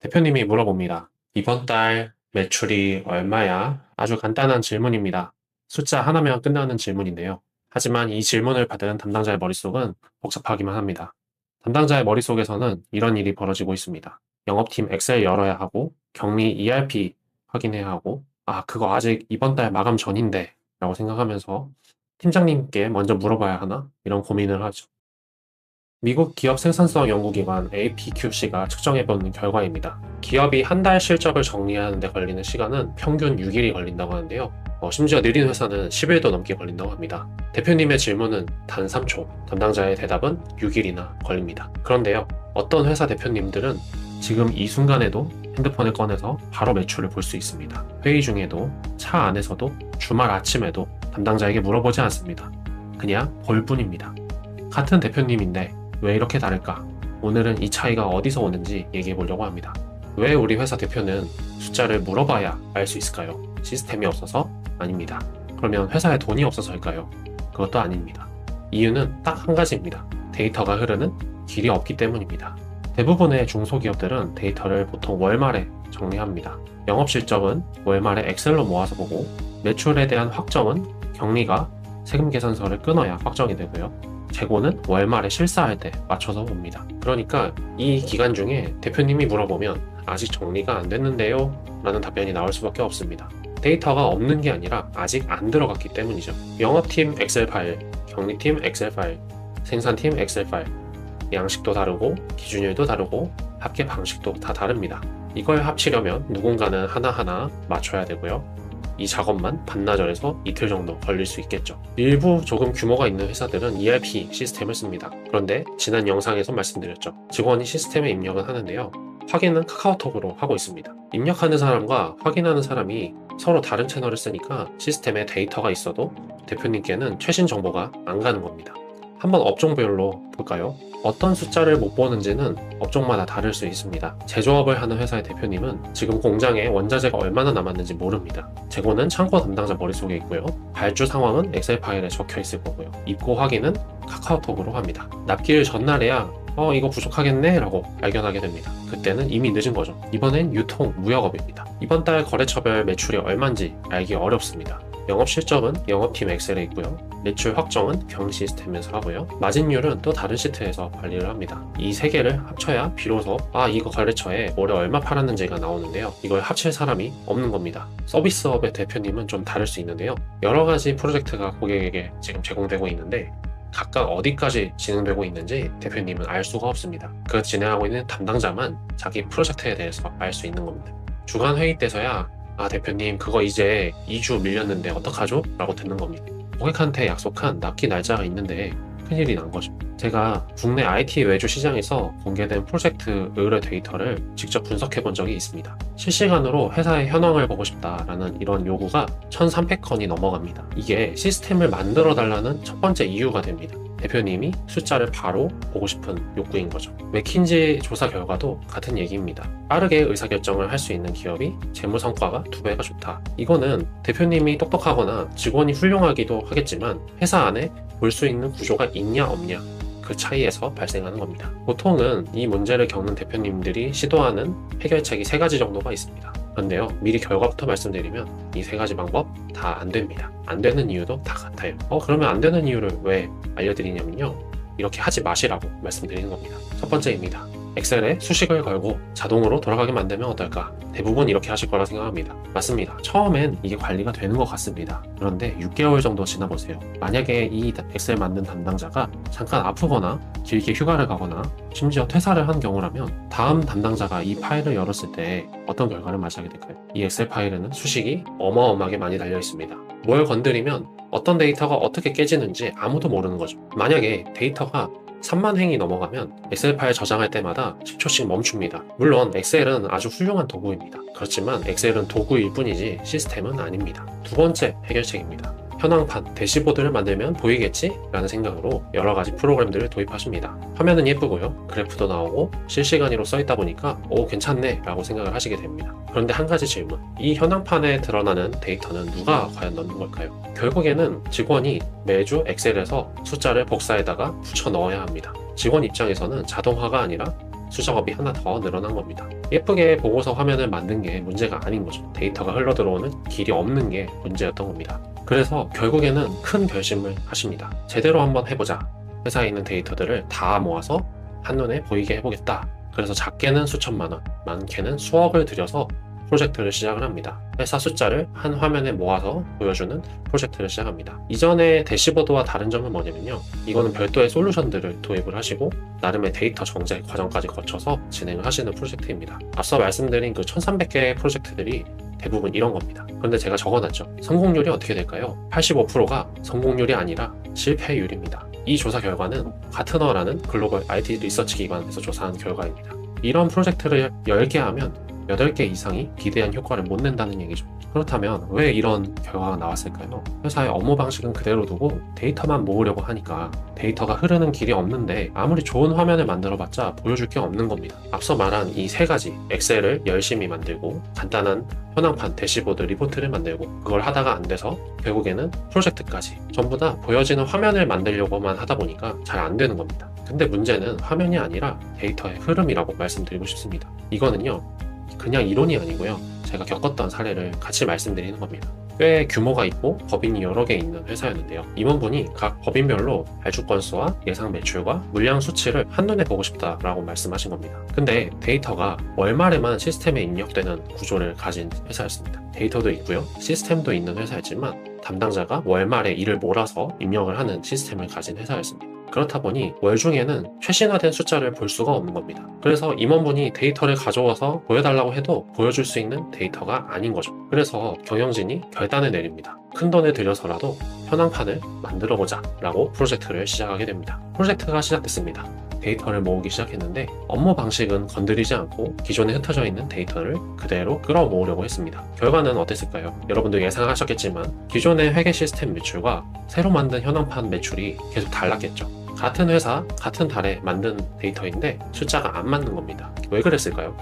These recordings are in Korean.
대표님이 물어봅니다. 이번 달 매출이 얼마야? 아주 간단한 질문입니다. 숫자 하나면 끝나는 질문인데요. 하지만 이 질문을 받은 담당자의 머릿속은 복잡하기만 합니다. 담당자의 머릿속에서는 이런 일이 벌어지고 있습니다. 영업팀 엑셀 열어야 하고, 격리 ERP 확인해야 하고, 그거 아직 이번 달 마감 전인데, 라고 생각하면서 팀장님께 먼저 물어봐야 하나? 이런 고민을 하죠. 미국 기업 생산성 연구기관 APQC가 측정해본 결과입니다. 기업이 한 달 실적을 정리하는 데 걸리는 시간은 평균 6일이 걸린다고 하는데요. 심지어 느린 회사는 10일도 넘게 걸린다고 합니다. 대표님의 질문은 단 3초, 담당자의 대답은 6일이나 걸립니다. 그런데요, 어떤 회사 대표님들은 지금 이 순간에도 핸드폰을 꺼내서 바로 매출을 볼 수 있습니다. 회의 중에도, 차 안에서도, 주말 아침에도 담당자에게 물어보지 않습니다. 그냥 볼 뿐입니다. 같은 대표님인데 왜 이렇게 다를까? 오늘은 이 차이가 어디서 오는지 얘기해 보려고 합니다. 왜 우리 회사 대표는 숫자를 물어봐야 알 수 있을까요? 시스템이 없어서? 아닙니다. 그러면 회사에 돈이 없어서일까요? 그것도 아닙니다. 이유는 딱 한 가지입니다. 데이터가 흐르는 길이 없기 때문입니다. 대부분의 중소기업들은 데이터를 보통 월말에 정리합니다. 영업실적은 월말에 엑셀로 모아서 보고, 매출에 대한 확정은 격리가 세금 계산서를 끊어야 확정이 되고요. 재고는 월말에 실사할 때 맞춰서 봅니다. 그러니까 이 기간 중에 대표님이 물어보면 아직 정리가 안 됐는데요? 라는 답변이 나올 수밖에 없습니다. 데이터가 없는 게 아니라 아직 안 들어갔기 때문이죠. 영업팀 엑셀 파일, 격리팀 엑셀 파일, 생산팀 엑셀 파일, 양식도 다르고 기준일도 다르고 합계 방식도 다 다릅니다. 이걸 합치려면 누군가는 하나하나 맞춰야 되고요. 이 작업만 반나절에서 이틀 정도 걸릴 수 있겠죠. 일부 조금 규모가 있는 회사들은 ERP 시스템을 씁니다. 그런데 지난 영상에서 말씀드렸죠. 직원이 시스템에 입력은 하는데요. 확인은 카카오톡으로 하고 있습니다. 입력하는 사람과 확인하는 사람이 서로 다른 채널을 쓰니까 시스템에 데이터가 있어도 대표님께는 최신 정보가 안 가는 겁니다. 한번 업종별로 볼까요? 어떤 숫자를 못 보는지는 업종마다 다를 수 있습니다. 제조업을 하는 회사의 대표님은 지금 공장에 원자재가 얼마나 남았는지 모릅니다. 재고는 창고 담당자 머릿속에 있고요. 발주 상황은 엑셀 파일에 적혀 있을 거고요. 입고 확인은 카카오톡으로 합니다. 납기일 전날에야 이거 부족하겠네 라고 발견하게 됩니다. 그때는 이미 늦은 거죠. 이번엔 유통, 무역업입니다. 이번 달 거래처별 매출이 얼마인지 알기 어렵습니다. 영업 실적은 영업팀 엑셀에 있고요. 매출 확정은 경 시스템에서 하고요. 마진율은 또 다른 시트에서 관리를 합니다. 이 세 개를 합쳐야 비로소 이거 거래처에 올해 얼마 팔았는지가 나오는데요. 이걸 합칠 사람이 없는 겁니다. 서비스업의 대표님은 좀 다를 수 있는데요. 여러 가지 프로젝트가 고객에게 지금 제공되고 있는데 각각 어디까지 진행되고 있는지 대표님은 알 수가 없습니다. 그 진행하고 있는 담당자만 자기 프로젝트에 대해서 알 수 있는 겁니다. 주간 회의 때서야 대표님 그거 이제 2주 밀렸는데 어떡하죠? 라고 듣는 겁니다. 고객한테 약속한 납기 날짜가 있는데 큰일이 난 거죠. 제가 국내 IT 외주 시장에서 공개된 프로젝트 의뢰 데이터를 직접 분석해 본 적이 있습니다. 실시간으로 회사의 현황을 보고 싶다라는 이런 요구가 1300건이 넘어갑니다. 이게 시스템을 만들어 달라는 첫 번째 이유가 됩니다. 대표님이 숫자를 바로 보고 싶은 욕구인 거죠. 맥킨지 조사 결과도 같은 얘기입니다. 빠르게 의사결정을 할 수 있는 기업이 재무 성과가 2배가 좋다. 이거는 대표님이 똑똑하거나 직원이 훌륭하기도 하겠지만 회사 안에 볼 수 있는 구조가 있냐 없냐 그 차이에서 발생하는 겁니다. 보통은 이 문제를 겪는 대표님들이 시도하는 해결책이 3가지 정도가 있습니다. 그런데요, 미리 결과부터 말씀드리면 이 3가지 방법 다 안 됩니다. 안 되는 이유도 다 같아요. 그러면 안 되는 이유를 왜 알려드리냐면요, 이렇게 하지 마시라고 말씀드리는 겁니다. 첫 번째입니다. 엑셀에 수식을 걸고 자동으로 돌아가게 만들면 어떨까? 대부분 이렇게 하실 거라 생각합니다. 맞습니다. 처음엔 이게 관리가 되는 것 같습니다. 그런데 6개월 정도 지나보세요. 만약에 이 엑셀 만든 담당자가 잠깐 아프거나 길게 휴가를 가거나 심지어 퇴사를 한 경우라면 다음 담당자가 이 파일을 열었을 때 어떤 결과를 맞이하게 될까요? 이 엑셀 파일에는 수식이 어마어마하게 많이 달려 있습니다. 뭘 건드리면 어떤 데이터가 어떻게 깨지는지 아무도 모르는 거죠. 만약에 데이터가 3만 행이 넘어가면 엑셀 파일 저장할 때마다 10초씩 멈춥니다. 물론 엑셀은 아주 훌륭한 도구입니다. 그렇지만 엑셀은 도구일 뿐이지 시스템은 아닙니다. 두 번째 해결책입니다. 현황판, 대시보드를 만들면 보이겠지? 라는 생각으로 여러 가지 프로그램들을 도입하십니다. 화면은 예쁘고요. 그래프도 나오고 실시간으로 써있다 보니까 괜찮네 라고 생각을 하시게 됩니다. 그런데 한 가지 질문. 이 현황판에 드러나는 데이터는 누가 과연 넣는 걸까요? 결국에는 직원이 매주 엑셀에서 숫자를 복사에다가 붙여 넣어야 합니다. 직원 입장에서는 자동화가 아니라 수작업이 하나 더 늘어난 겁니다. 예쁘게 보고서 화면을 만든 게 문제가 아닌 거죠. 데이터가 흘러들어오는 길이 없는 게 문제였던 겁니다. 그래서 결국에는 큰 결심을 하십니다. 제대로 한번 해보자. 회사에 있는 데이터들을 다 모아서 한눈에 보이게 해보겠다. 그래서 작게는 수천만 원, 많게는 수억을 들여서 프로젝트를 시작을 합니다. 회사 숫자를 한 화면에 모아서 보여주는 프로젝트를 시작합니다. 이전의 대시보드와 다른 점은 뭐냐면요, 이거는 별도의 솔루션들을 도입을 하시고 나름의 데이터 정제 과정까지 거쳐서 진행을 하시는 프로젝트입니다. 앞서 말씀드린 그 1300개의 프로젝트들이 대부분 이런 겁니다. 그런데 제가 적어놨죠. 성공률이 어떻게 될까요? 85%가 성공률이 아니라 실패율입니다. 이 조사 결과는 가트너라는 글로벌 IT 리서치 기관에서 조사한 결과입니다. 이런 프로젝트를 10개 하면 8개 이상이 기대한 효과를 못 낸다는 얘기죠. 그렇다면 왜 이런 결과가 나왔을까요? 회사의 업무 방식은 그대로 두고 데이터만 모으려고 하니까 데이터가 흐르는 길이 없는데 아무리 좋은 화면을 만들어봤자 보여줄 게 없는 겁니다. 앞서 말한 이 세 가지, 엑셀을 열심히 만들고 간단한 현황판, 대시보드, 리포트를 만들고 그걸 하다가 안 돼서 결국에는 프로젝트까지 전부 다 보여지는 화면을 만들려고만 하다 보니까 잘 안 되는 겁니다. 근데 문제는 화면이 아니라 데이터의 흐름이라고 말씀드리고 싶습니다. 이거는요, 그냥 이론이 아니고요, 제가 겪었던 사례를 같이 말씀드리는 겁니다. 꽤 규모가 있고 법인이 여러 개 있는 회사였는데요, 임원분이 각 법인별로 발주 건수와 예상 매출과 물량 수치를 한눈에 보고 싶다라고 말씀하신 겁니다. 근데 데이터가 월말에만 시스템에 입력되는 구조를 가진 회사였습니다. 데이터도 있고요, 시스템도 있는 회사였지만 담당자가 월말에 일을 몰아서 입력을 하는 시스템을 가진 회사였습니다. 그렇다 보니 월 중에는 최신화된 숫자를 볼 수가 없는 겁니다. 그래서 임원분이 데이터를 가져와서 보여달라고 해도 보여줄 수 있는 데이터가 아닌 거죠. 그래서 경영진이 결단을 내립니다. 큰 돈을 들여서라도 현황판을 만들어보자 라고 프로젝트를 시작하게 됩니다. 프로젝트가 시작됐습니다. 데이터를 모으기 시작했는데 업무 방식은 건드리지 않고 기존에 흩어져 있는 데이터를 그대로 끌어모으려고 했습니다. 결과는 어땠을까요? 여러분도 예상하셨겠지만 기존의 회계 시스템 매출과 새로 만든 현황판 매출이 계속 달랐겠죠. 같은 회사, 같은 달에 만든 데이터인데 숫자가 안 맞는 겁니다. 왜 그랬을까요?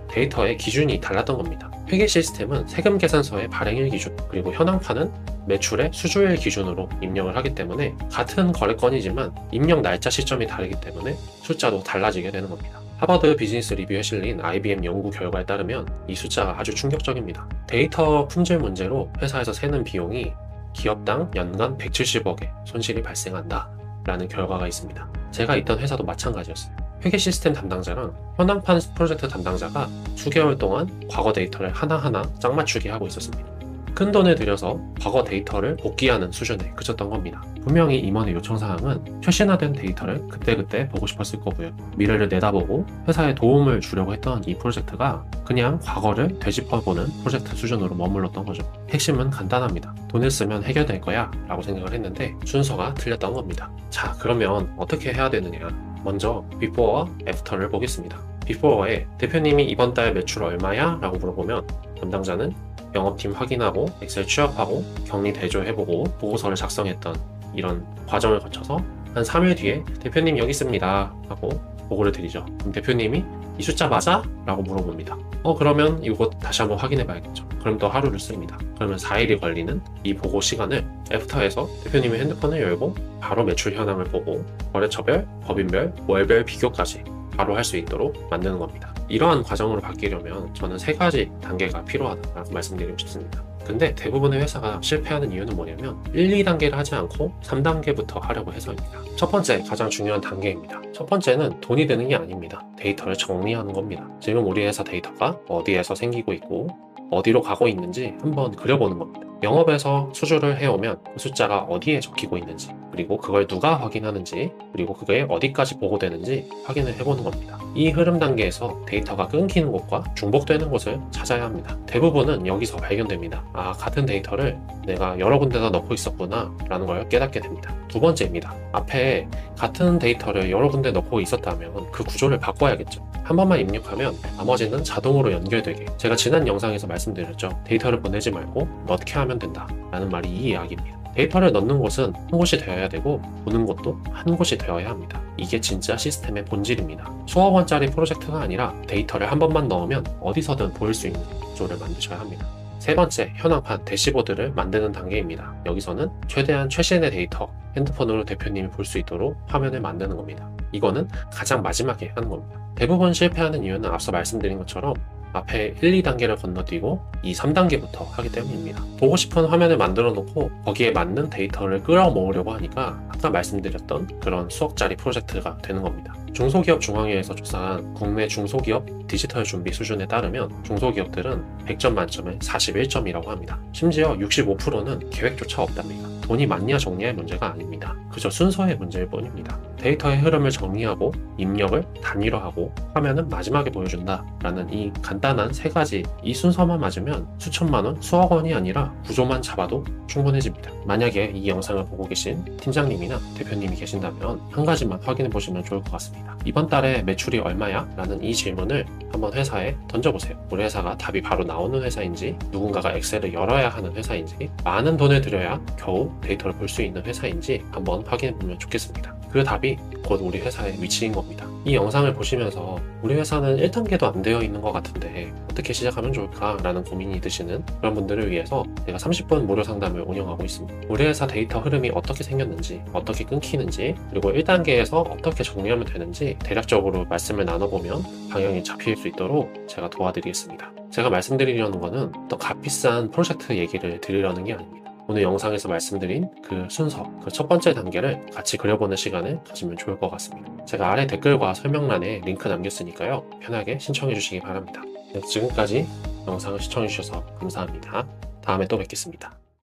데이터의 기준이 달랐던 겁니다. 회계 시스템은 세금 계산서의 발행일 기준, 그리고 현황판은 매출의 수주일 기준으로 입력을 하기 때문에 같은 거래건이지만 입력 날짜 시점이 다르기 때문에 숫자도 달라지게 되는 겁니다. 하버드 비즈니스 리뷰에 실린 IBM 연구 결과에 따르면 이 숫자가 아주 충격적입니다. 데이터 품질 문제로 회사에서 새는 비용이 기업당 연간 170억의 손실이 발생한다 라는 결과가 있습니다. 제가 있던 회사도 마찬가지였어요. 회계 시스템 담당자랑 현황판 프로젝트 담당자가 수개월 동안 과거 데이터를 하나하나 짝맞추기 하고 있었습니다. 큰 돈을 들여서 과거 데이터를 복귀하는 수준에 그쳤던 겁니다. 분명히 임원의 요청사항은 최신화된 데이터를 그때그때 보고 싶었을 거고요. 미래를 내다보고 회사에 도움을 주려고 했던 이 프로젝트가 그냥 과거를 되짚어보는 프로젝트 수준으로 머물렀던 거죠. 핵심은 간단합니다. 돈을 쓰면 해결될 거야 라고 생각을 했는데 순서가 틀렸던 겁니다. 자, 그러면 어떻게 해야 되느냐? 먼저 비포어와 애프터를 보겠습니다. 비포어에 대표님이 이번 달 매출 얼마야? 라고 물어보면 담당자는 영업팀 확인하고 엑셀 취합하고 격리 대조해보고 보고서를 작성했던 이런 과정을 거쳐서 한 3일 뒤에 대표님 여기 있습니다 하고 보고를 드리죠. 그럼 대표님이 이 숫자 맞아? 라고 물어봅니다. 그러면 이거 다시 한번 확인해 봐야겠죠. 그럼 또 하루를 씁니다. 그러면 4일이 걸리는 이 보고 시간을 애프터에서 대표님의 핸드폰을 열고 바로 매출 현황을 보고 거래처별, 법인별, 월별 비교까지 바로 할 수 있도록 만드는 겁니다. 이러한 과정으로 바뀌려면 저는 3가지 단계가 필요하다고 말씀드리고 싶습니다. 근데 대부분의 회사가 실패하는 이유는 뭐냐면 1, 2단계를 하지 않고 3단계부터 하려고 해서입니다. 첫 번째, 가장 중요한 단계입니다. 첫 번째는 돈이 드는 게 아닙니다. 데이터를 정리하는 겁니다. 지금 우리 회사 데이터가 어디에서 생기고 있고 어디로 가고 있는지 한번 그려보는 겁니다. 영업에서 수주를 해오면 그 숫자가 어디에 적히고 있는지, 그리고 그걸 누가 확인하는지, 그리고 그게 어디까지 보고되는지 확인을 해보는 겁니다. 이 흐름 단계에서 데이터가 끊기는 곳과 중복되는 곳을 찾아야 합니다. 대부분은 여기서 발견됩니다. 아, 같은 데이터를 내가 여러 군데다 넣고 있었구나 라는 걸 깨닫게 됩니다. 두 번째입니다. 앞에 같은 데이터를 여러 군데 넣고 있었다면 그 구조를 바꿔야겠죠. 한 번만 입력하면 나머지는 자동으로 연결되게, 제가 지난 영상에서 말씀드렸죠. 데이터를 보내지 말고 넣게 하면 된다 라는 말이 이 이야기입니다. 데이터를 넣는 곳은 한 곳이 되어야 되고 보는 곳도 한 곳이 되어야 합니다. 이게 진짜 시스템의 본질입니다. 수억 원짜리 프로젝트가 아니라 데이터를 한 번만 넣으면 어디서든 보일 수 있는 구조를 만드셔야 합니다. 세 번째, 현황판 대시보드를 만드는 단계입니다. 여기서는 최대한 최신의 데이터, 핸드폰으로 대표님이 볼 수 있도록 화면을 만드는 겁니다. 이거는 가장 마지막에 하는 겁니다. 대부분 실패하는 이유는 앞서 말씀드린 것처럼 앞에 1, 2단계를 건너뛰고 이 3단계부터 하기 때문입니다. 보고 싶은 화면을 만들어 놓고 거기에 맞는 데이터를 끌어모으려고 하니까 아까 말씀드렸던 그런 수억짜리 프로젝트가 되는 겁니다. 중소기업 중앙회에서 조사한 국내 중소기업 디지털 준비 수준에 따르면 중소기업들은 100점 만점에 41점이라고 합니다. 심지어 65%는 계획조차 없답니다. 돈이 많냐 적냐의 문제가 아닙니다. 그저 순서의 문제일 뿐입니다. 데이터의 흐름을 정리하고 입력을 단위로하고 화면은 마지막에 보여준다 라는 이 간단한 세 가지 이 순서만 맞으면 수천만 원, 수억 원이 아니라 구조만 잡아도 충분해집니다. 만약에 이 영상을 보고 계신 팀장님이나 대표님이 계신다면 한 가지만 확인해 보시면 좋을 것 같습니다. 이번 달에 매출이 얼마야? 라는 이 질문을 한번 회사에 던져보세요. 우리 회사가 답이 바로 나오는 회사인지, 누군가가 엑셀을 열어야 하는 회사인지, 많은 돈을 들여야 겨우 데이터를 볼 수 있는 회사인지 한번 확인해 보면 좋겠습니다. 그 답이 곧 우리 회사의 위치인 겁니다. 이 영상을 보시면서 우리 회사는 1단계도 안 되어 있는 것 같은데 어떻게 시작하면 좋을까? 라는 고민이 드시는 그런 분들을 위해서 제가 30분 무료 상담을 운영하고 있습니다. 우리 회사 데이터 흐름이 어떻게 생겼는지, 어떻게 끊기는지, 그리고 1단계에서 어떻게 정리하면 되는지 대략적으로 말씀을 나눠보면 방향이 잡힐 수 있도록 제가 도와드리겠습니다. 제가 말씀드리려는 거는 또 값비싼 프로젝트 얘기를 드리려는 게 아닙니다. 오늘 영상에서 말씀드린 그 순서, 그 첫 번째 단계를 같이 그려보는 시간을 가지면 좋을 것 같습니다. 제가 아래 댓글과 설명란에 링크 남겼으니까요. 편하게 신청해 주시기 바랍니다. 지금까지 영상을 시청해 주셔서 감사합니다. 다음에 또 뵙겠습니다.